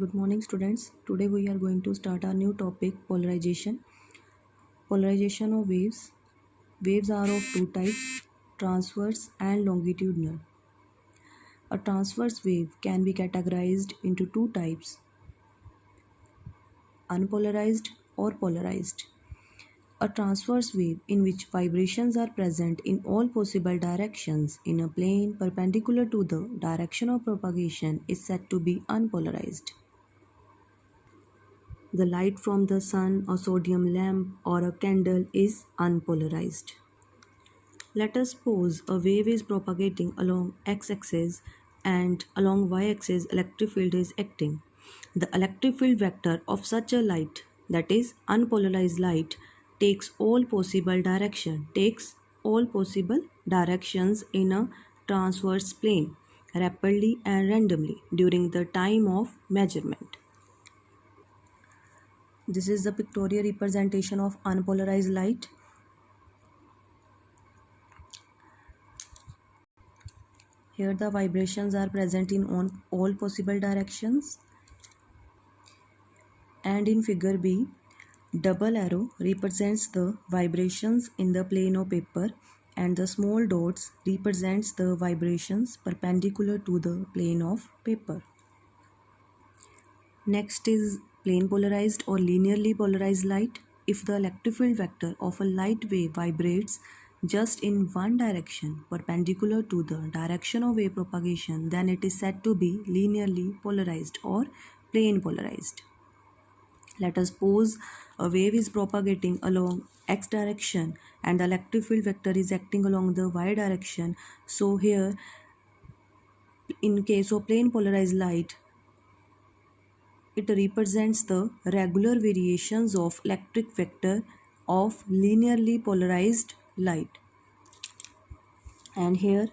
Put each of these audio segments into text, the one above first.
Good morning, students. Today we are going to start our new topic, polarization. Polarization of waves. Waves are of two types, transverse and longitudinal. A transverse wave can be categorized into two types, unpolarized or polarized. A transverse wave in which vibrations are present in all possible directions in a plane perpendicular to the direction of propagation is said to be unpolarized. The light from the sun, a sodium lamp, or a candle is unpolarized. Let us suppose a wave is propagating along x-axis and along y-axis electric field is acting. The electric field vector of such a light, that is unpolarized light, takes all possible directions in a transverse plane rapidly and randomly during the time of measurement. This is the pictorial representation of unpolarized light. Here the vibrations are present in all possible directions. And in figure B, double arrow represents the vibrations in the plane of paper and the small dots represents the vibrations perpendicular to the plane of paper. Next is plane polarized or linearly polarized light. If the electric field vector of a light wave vibrates just in one direction perpendicular to the direction of wave propagation, then it is said to be linearly polarized or plane polarized. Let us suppose a wave is propagating along x direction and the electric field vector is acting along the y direction. So here, in case of plane polarized light, it represents the regular variations of electric vector of linearly polarized light. And here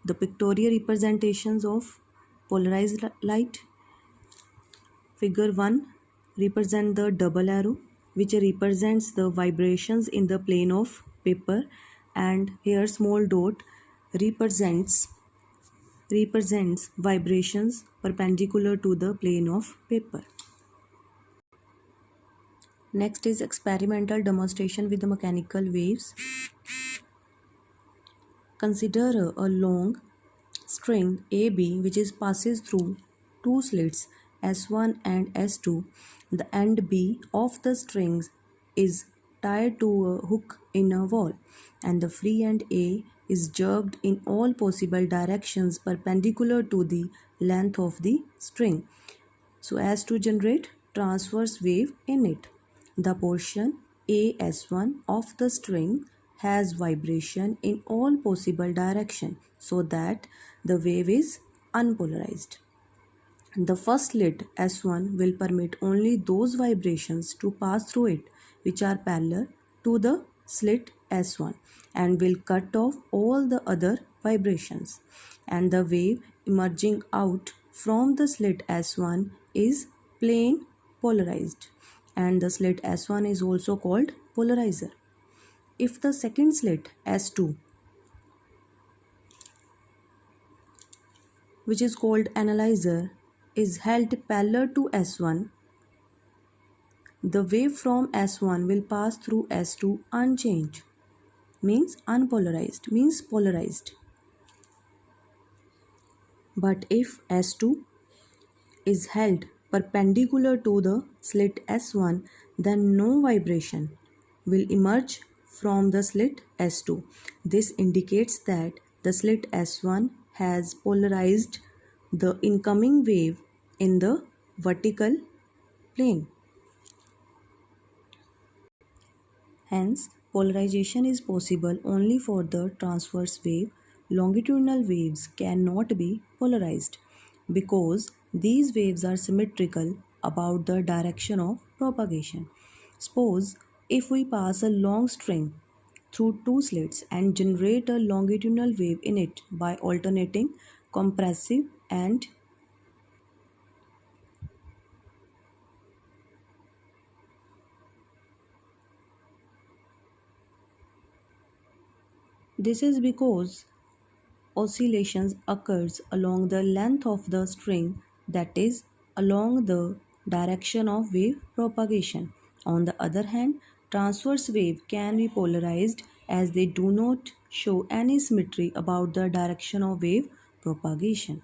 the pictorial representations of polarized light. Figure 1 represents the double arrow which represents the vibrations in the plane of paper, and here small dot represents vibrations perpendicular to the plane of paper. Next is experimental demonstration with the mechanical waves. Consider a long string AB which passes through two slits S1 and S2. The end B of the strings is tied to a hook in a wall, and the free end A is jerked in all possible directions perpendicular to the length of the string so as to generate transverse wave in it. The portion AS1 of the string has vibration in all possible directions so that the wave is unpolarized. The first slit S1 will permit only those vibrations to pass through it which are parallel to the slit S1 and will cut off all the other vibrations, and the wave emerging out from the slit S1 is plane polarized, and the slit S1 is also called polarizer. If the second slit S2, which is called analyzer, is held parallel to S1, the wave from S1 will pass through S2 unchanged, means unpolarized, means polarized. But if S2 is held perpendicular to the slit S1, then no vibration will emerge from the slit S2. This indicates that the slit S1 has polarized the incoming wave in the vertical plane. Hence, polarization is possible only for the transverse wave. Longitudinal waves cannot be polarized because these waves are symmetrical about the direction of propagation. Suppose if we pass a long string through two slits and generate a longitudinal wave in it by alternating compressive and this is because oscillations occurs along the length of the string that is, along the direction of wave propagation. On the other hand, transverse wave can be polarized as they do not show any symmetry about the direction of wave propagation.